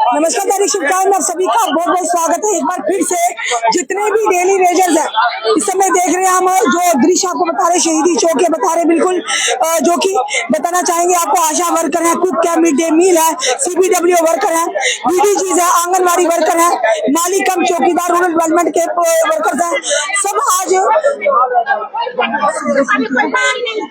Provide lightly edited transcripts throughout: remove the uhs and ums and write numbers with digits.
नमस्कार, दैनिक शुभकामनाएं आप सभी का बहुत बहुत स्वागत है। एक बार फिर से जितने भी डेली वेजर्स हैं इस समय देख रहे हैं हम जो दृश्य आपको बता रहे, शहीदी चौक के बता रहे बिल्कुल, जो कि बताना चाहेंगे आपको। आशा वर्कर है, कुक क्या मिड डे मील है, CBW वर्कर है, BDGs है, आंगनबाड़ी वर्कर है, माली कम चौकीदार, रूरल डेवलपमेंट के वर्कर्स हैं, सब आज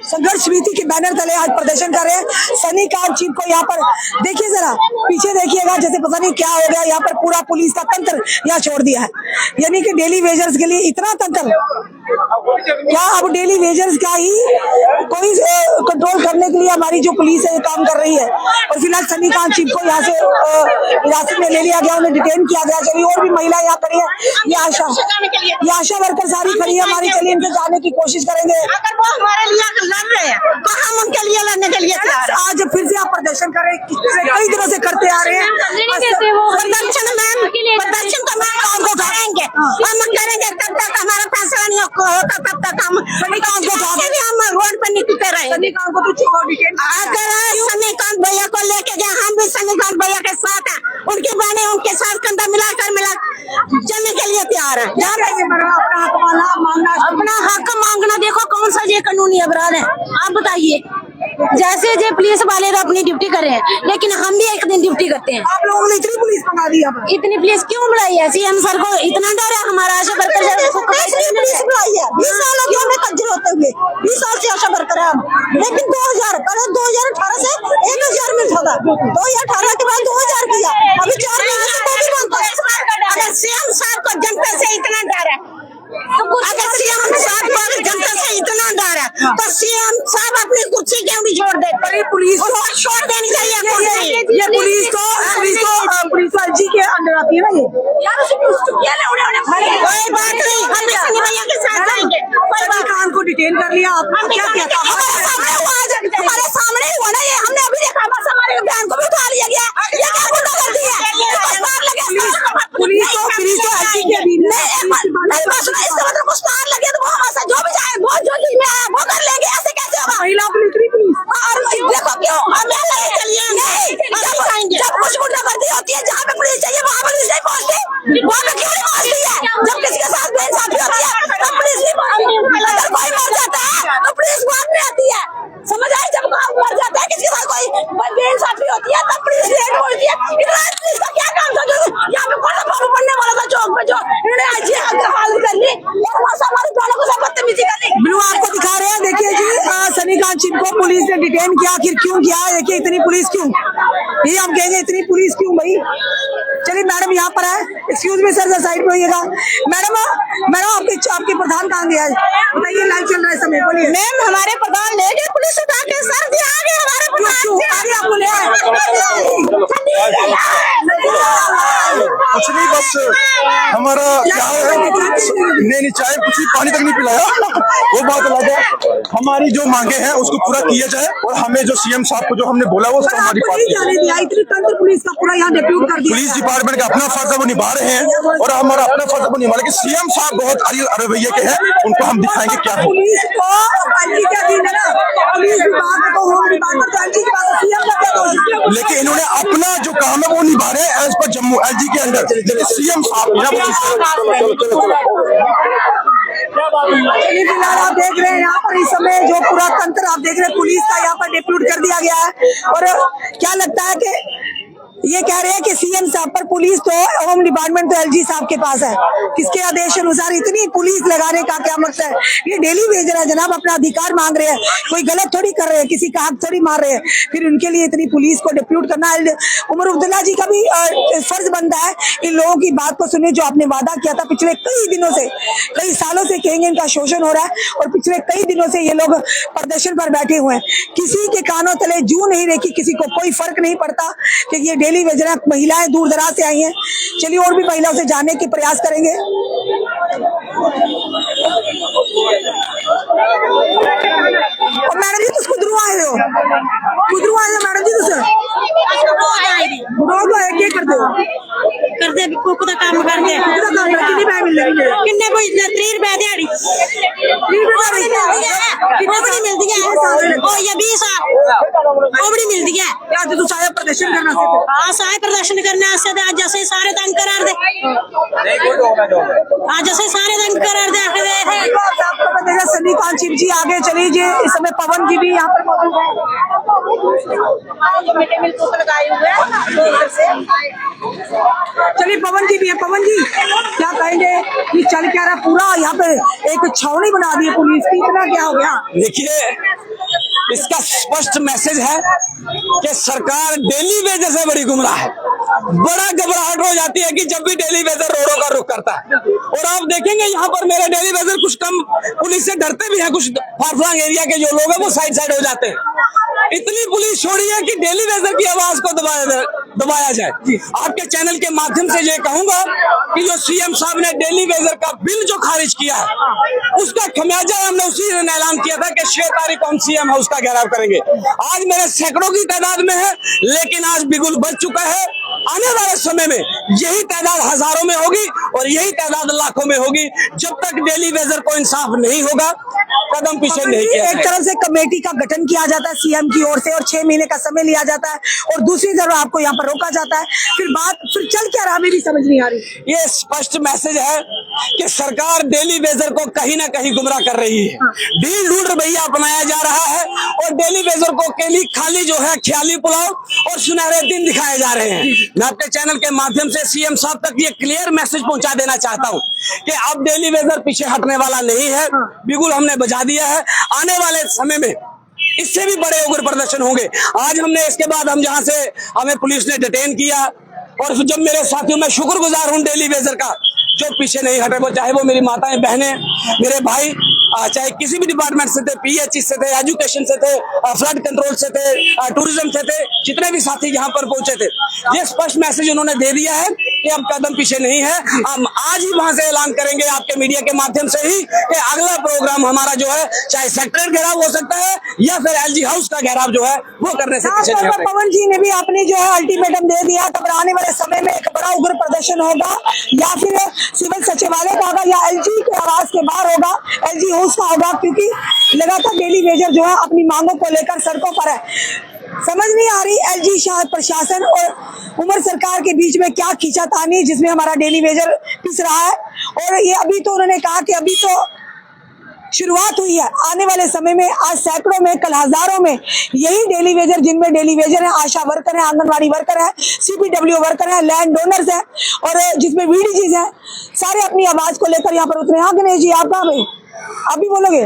संघर्ष समिति के बैनर तले आज प्रदर्शन कर रहे हैं। सनी कांत चीफ को यहाँ पर देखिए, जरा पीछे देखिएगा, जैसे पता नहीं क्या हो गया। यहाँ पर पूरा पुलिस का तंत्र यहाँ छोड़ दिया है, यानी कि डेली वेजर्स के लिए इतना तंत्र, क्या अब डेली वेजर्स का ही कोई कंट्रोल करने के लिए हमारी जो पुलिस है काम कर रही है। और फिलहाल सनी कांत चीफ को यहाँ से हिरासत में ले लिया गया, उन्हें डिटेन किया गया। चलिए, और भी महिला यहाँ खड़ी है, ये आशा वर्कर सारी खड़ी है हमारी। चलिए, इनसे जाने की कोशिश करेंगे। अगर वो हमारे लिए लड़ रहे हैं तो हम उनके लिए लड़ने के लिए तैयार हैं। आज फिर से आप प्रदर्शन कर रहे हैं, कई दिनों से करते आ रहे हैं प्रदर्शन तो मैम आपको करेंगे, हम करेंगे तब तक हमारा फैसला नहीं होता, तब तक हम रोड पर निकलते रहे। अगर सनीकांत भैया को लेके गए, हम भी सनीकांत भैया के साथ हैं, उनकी बहने उनके साथ कंधा मिलाकर चलने के लिए तैयार है। अपना हक मांगना, देखो कौन सा ये कानूनी अपराध है, आप बताइए। जैसे जो पुलिस वाले तो अपनी ड्यूटी कर रहे हैं, लेकिन हम भी एक दिन ड्यूटी करते हैं। आप लोगों ने इतनी पुलिस मंगा दी, इतनी पुलिस क्यों बुलाई है? CM सर को इतना डर है हमारा आशा वर्कर पुलिस बुलाई है। 20 साल हो गए हमें कज्जर होते हुए, 20 साल से आशा वर्कर है हम। लेकिन 2018 से 1000 मिलता था, 2018 के बाद 2000 किया, अभी 4 महीने से कोई भी बनता है। अगर CM साहब को जनता से इतना डर है, अगर CM साहब को जनता से इतना डर है, तो CM साहब अपनी कुर्सी क्यों भी छोड़ दे? पुलिस को छोड़ देनी चाहिए कुर्सी। ये पुलिस तो LG के अंडर आती है ना। कोई बात नहीं, हम सनी भैया के साथ जाएंगे। कान को डिटेन कर लिया, आपने क्या किया था? हमारे सामने हुआ ना ये, हमने अभी देखा, बस हमारे बहन को भी उठा लिया गया। ये क्या गुंडागर्दी है? पुलिस तो LG के अधीन है। इसका मतलब कुछ तार लगे तो वो हमारे साथ जो भी जाए, वो जो चीज में आया वो कर लेंगे। ऐसे कैसे होगा? महिला पुलिस और देखो क्यों हम नहीं चलिए, जब कुछ गुंडागर्दी होती है, जहाँ पे पुलिस चाहिए वहाँ पुलिस नहीं पहुँचती, वहाँ पे क्यों नहीं पहुँचती है? जब किसी के साथ बेइंसाफी होती है तब पुलिस नहीं पहुँचती। अगर कोई मर जाता है तो पुलिस बाद में आती है, समझ आए? जब मर जाता है किसी के साथ कोई बेइंसाफी होती है तब पुलिस लेट पहुँचती है। इतना पुलिस का क्या काम था? यहाँ पे कौन फॉर्म पड़ने वाला था चौक पे, जो इन्होंने आज हाल कर ली, हमारी बहनों को सब बदतमीजी कर ली। बिल्कुल आपको दिखा रहे हैं, देखिए जी, सनी कांत चीफ को पुलिस ने डिटेन किया। आखिर क्यों किया? देखिए, इतनी पुलिस क्यों? ये हम कहेंगे, इतनी पुलिस क्यों भाई? चलिए, मैडम यहाँ पर है, एक्सक्यूज मी सर, साइड पे होइएगा। मैडम आपके प्रधान कहाँ गया है? बताइए, लाइव चल रहा है समय, बोलिए। मैम, हमारे प्रधान ले गए पुलिस उठा के, सर जी आ गए हमारे आपको ले आए? कुछ नहीं, बस हमारा क्या है, नहीं चाय कुछ भी, पानी तक नहीं पिलाया, वो बात अलग है। हमारी जो मांगे हैं उसको पूरा किया जाए, और हमें जो CM साहब को जो हमने बोला वो उसको हमारी बात पुलिस का पूरा यहाँ डिप्यूट कर दिया। पुलिस डिपार्टमेंट का अपना फर्ज वो निभा रहे हैं, और हमारा अपना फर्ज वो निभा रहे हैं। CM साहब बहुत रवैये के हैं, उनको हम दिखाएंगे क्या है। पुलिस को पुलिस विभाग को, होम डिपार्टमेंट को LG के पास, CM का क्या दोष है? लेकिन इन्होंने अपना जो काम है वो निभा रहे हैं एज पर जम्मू LG के अंदर। लेकिन CM साहब फिलहाल आप देख रहे हैं यहाँ पर इस समय जो पूरा तंत्र आप देख रहे हैं, पुलिस का यहाँ पर डिप्यूट कर दिया गया है। और क्या लगता है कि ये कह रहे हैं कि CM साहब पर पुलिस तो, होम डिपार्टमेंट तो LG साहब के पास है, किसके आदेश अनुसार इतनी पुलिस लगाने का क्या मकसद है? ये डेली वेजर है जनाब, अपना अधिकार मांग रहे हैं, कोई गलत थोड़ी कर रहे हैं, किसी का हक थोड़ी मार रहे हैं, फिर उनके लिए इतनी पुलिस को डिप्यूट करना। उमर अब्दुल्ला जी का भी फर्ज बनता है इन लोगों की बात को सुने, जो आपने वादा किया था पिछले कई दिनों से, कई सालों से कहेंगे इनका शोषण हो रहा है, और पिछले कई दिनों से ये लोग प्रदर्शन पर बैठे हुए हैं। किसी के कानों तले जू नहीं रखी, किसी को कोई फर्क नहीं पड़ता कि ये डेली वेजर महिलाएं दूर दराज से आई हैं। चलिए, और भी महिलाओं से जानने की प्रयास करेंगे। और मैडम जी, तो खुदरू आए हो मैडम जी? तो सर है क्या करते हो? करते कुक दा काम करते कितनी पैसे मिल रही है? किन्ने कोई 30 रुपए दिहाड़ी 30 रुपए वो बड़ी मिलती है ओ ये 20 वो बड़ी मिलती है आज तू चाहे प्रदर्शन करना से हाँ सारे प्रदर्शन करने आस्ते ते अज असें सारे तंग करार दे अज असें सारे तंग करार दे आखदे आपको पता है सनी कांत शिव जी आगे चली जी, इस समय पवन जी भी यहाँ पर मौजूद है। चलिए पवन जी भी है। पवन जी क्या कहेंगे कि चल क्या रहा पूरा यहाँ पे एक छावनी बना दी है पुलिस की, इतना क्या हो गया? देखिए इसका स्पष्ट मैसेज है कि सरकार डेली वेजर से बड़ी गुमराह है। बड़ा घबराहट हो जाती है कि जब भी डेली वेजर रोडों का रुख करता है। और आप देखेंगे यहाँ पर मेरे डेली वेजर कुछ कम पुलिस से डरते भी हैं, कुछ फारफ्लंग एरिया के जो लोग हैं वो साइड हो जाते हैं। इतनी पुलिस छोड़ी है कि डेली वेजर की आवाज को दबाया जाए। आपके चैनल के माध्यम से ये कहूंगा कि जो सीएम साहब ने डेली वेजर का बिल जो खारिज किया है उसका खमियाजा हमने उसी दिन ऐलान किया था कि 6 तारीख को हम सीएम हाउस का घेराव करेंगे। आज मेरे सैकड़ों की तादाद में है, लेकिन आज बिगुल बच चुका है। आने वाले समय में यही तादाद हजारों में होगी और यही तादाद लाखों में होगी। जब तक डेली वेजर को इंसाफ नहीं होगा कदम पीछे नहीं किया। एक तरफ से कमेटी का गठन किया जाता है सीएम की ओर से और 6 महीने का समय लिया जाता है और दूसरी तरफ आपको यहाँ पर रोका जाता है, फिर चल क्या रहा, मेरी समझ नहीं आ रही। ये स्पष्ट मैसेज है कि सरकार डेली वेजर को कहीं ना कहीं गुमराह कर रही है। ढील ढूंढ रवैया अपनाया जा रहा है और डेली वेजर को खाली जो है ख्याली पुलाव और सुनहरे दिन दिखाए जा रहे हैं। मैं आपके चैनल के माध्यम से सीएम साहब तक ये क्लियर मैसेज पहुंचा देना चाहता हूं कि अब डेली वेजर पीछे हटने वाला नहीं है। बिगुल हमने बजा दिया है। आने वाले समय में इससे भी बड़े उग्र प्रदर्शन होंगे। आज हमने इसके बाद हम जहां से हमें पुलिस ने डिटेन किया और जब मेरे साथियों में शुक्रगुजार हूं डेली वेजर का जो पीछे नहीं हटे, वो चाहे वो मेरी माताएं बहनें मेरे भाई चाहे किसी भी डिपार्टमेंट से थे, पीएचई से थे, एजुकेशन से थे, फ्लड कंट्रोल से थे, टूरिज्म से थे, जितने भी साथी यहाँ पर पहुंचे थे, ये स्पष्ट मैसेज उन्होंने दे दिया है कि अब कदम पीछे नहीं है। हम आज ही वहां से ऐलान करेंगे आपके मीडिया के माध्यम से ही कि अगला प्रोग्राम हमारा जो है चाहे सेक्टर घेराव हो सकता है या फिर एलजी हाउस का घेराव जो है वो करने से पीछे नहीं हटेंगे। पवन जी ने भी अपनी जो है अल्टीमेटम दे दिया, तब आने वाले समय में एक बड़ा उग्र प्रदर्शन होगा या फिर सिविल सचिवालय का होगा या एलजी के आवास के बाहर होगा, एलजी हाउस का होगा, क्योंकि लगातार डेली वेजर जो है अपनी मांगों को लेकर सड़कों पर है। समझ नहीं आ रही एलजी प्रशासन और उमर सरकार के बीच में क्या खींचातानी जिसमें हमारा डेली वेजर पिस रहा है। और ये अभी तो उन्होंने कहा कि अभी तो शुरुआत हुई है, आने वाले समय में आज सैकड़ों में कल हजारों में यही डेली वेजर, जिनमें डेली वेजर है, आशा वर्कर है, आंगनवाड़ी वर्कर है, सीपीडब्ल्यू वर्कर है, लैंड डोनर्स है और जिसमें वीडीजीज है, सारे अपनी आवाज को लेकर यहाँ पर उतरे। हाँ गणेश जी आप कहाँ गए? आप भी बोलोगे?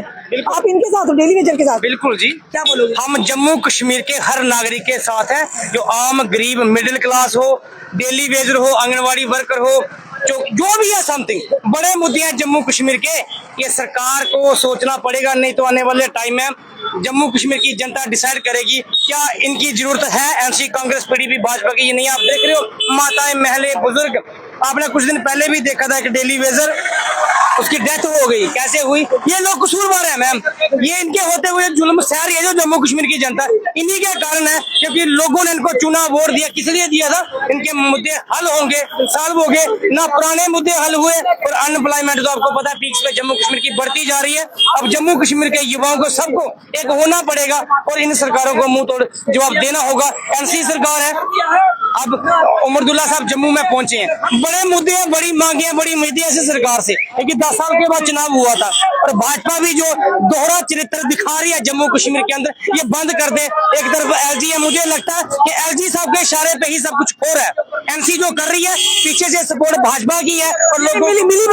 आप इनके साथ हो, डेली वेजर के साथ? बिल्कुल जी। क्या बोलोगे? हम जम्मू कश्मीर के हर नागरिक के साथ हैं, जो आम गरीब मिडिल क्लास हो, डेली वेजर हो, आंगनवाड़ी वर्कर हो, जो भी है समथिंग बड़े मुद्दे हैं जम्मू कश्मीर के। ये सरकार को सोचना पड़ेगा, नहीं तो आने वाले टाइम में जम्मू कश्मीर की जनता डिसाइड करेगी क्या इनकी जरूरत है एनसी, कांग्रेस, पीडीपी, भाजपा की। ये नहीं, आप देख रहे हो माताएं, महिलाएं, बुजुर्ग। आपने कुछ दिन पहले भी देखा था कि डेली वेजर उसकी डेथ हो गई, कैसे हुई? ये लोग कसूरवार है मैम, ये इनके होते हुए जुल्म सह रही है जो जम्मू कश्मीर की जनता, इन्हीं के कारण है, क्योंकि लोगों ने इनको चुना, वोट दिया। किस लिए दिया था? इनके मुद्दे हल होंगे, सॉल्व होंगे ना, पुराने मुद्दे हल हुए। और अनएम्प्लॉयमेंट तो आपको पता है पीक्स पे जम्मू कश्मीर की बढ़ती जा रही है। अब जम्मू कश्मीर के युवाओं को सबको एक होना पड़ेगा और इन सरकारों को मुंह तोड़ जवाब देना होगा। एनसी सरकार है, अब उमरदुल्ला साहब जम्मू में पहुंचे हैं, बड़े मुद्दे हैं, बड़ी मांगे हैं, बड़ी उम्मीदें ऐसी सरकार से, क्योंकि 10 साल के बाद चुनाव हुआ था। और भाजपा भी जो दोहरा चरित्र दिखा रही है जम्मू कश्मीर के अंदर, ये बंद कर दे। एक तरफ एलजी है, मुझे लगता है कि एलजी साहब के इशारे पे ही सब कुछ हो रहा है। एनसी जो कर रही है पीछे से सपोर्ट भाजपा की है और लोगों मिली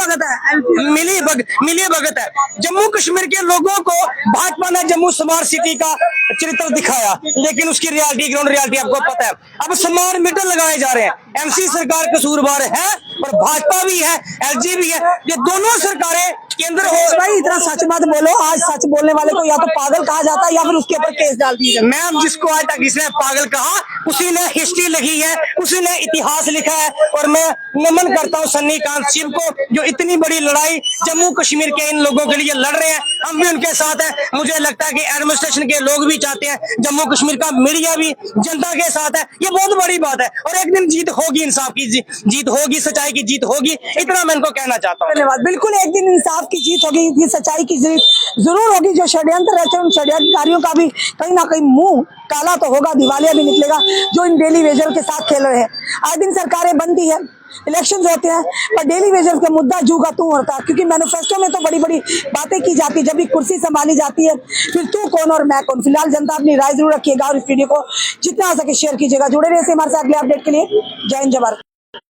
भगत है। जम्मू कश्मीर के लोगों को भाजपा ने जम्मू स्मार्ट सिटी का चरित्र दिखाया, लेकिन उसकी रियलिटी, ग्राउंड रियलिटी आपको पता है। अब स्मार्ट मीटर लगाए जा रहे हैं, एमसी सरकार कसूरवार है और भाजपा भी है, एलजी भी है। ये दोनों सरकारें केंद्र हो। भाई इतना सच मत बोलो, आज सच बोलने वाले को या तो पागल कहा जाता है या फिर उसके ऊपर केस डाल दिया जाता है। मैम, जिसको आज तक इसने पागल कहा उसी ने हिस्ट्री लिखी है, उसी ने इतिहास लिखा है। और मैं नमन करता हूँ सन्नी कांत शिव को, जो इतनी बड़ी लड़ाई जम्मू कश्मीर के इन लोगों के लिए लड़ रहे हैं। हम भी उनके साथ हैं। मुझे लगता है कि एडमिनिस्ट्रेशन के लोग भी चाहते हैं, जम्मू कश्मीर का मीडिया भी जनता के साथ है। ये बहुत बड़ी बात है और एक दिन जीत होगी, इंसाफ की जीत होगी, सच्चाई की जीत होगी। इतना मैं इनको कहना चाहता हूँ। धन्यवाद। बिल्कुल एक दिन इंसाफ की जीत होगी, ये सच्चाई की जीत जरूर होगी। जो षड्यंत्र रहते हैं उन षड्यंत्रकारियों का भी कहीं ना कहीं मुंह काला तो होगा, दिवालिया भी निकलेगा, जो इन डेली वेजर के साथ खेल रहे हैं। आए दिन सरकारें बनती है, इलेक्शन होते हैं, पर डेली वेजर का मुद्दा जू का तू होता है, क्योंकि मैनिफेस्टो में तो बड़ी बड़ी बातें की जाती है, जब भी कुर्सी संभाली जाती है फिर तू कौन और मैं कौन। फिलहाल जनता अपनी राय जरूर रखिएगा और इस वीडियो को जितना हो सके शेयर कीजिएगा। जुड़े रहिए हमारे साथ अगले अपडेट के लिए। जय हिंद, जय भारत।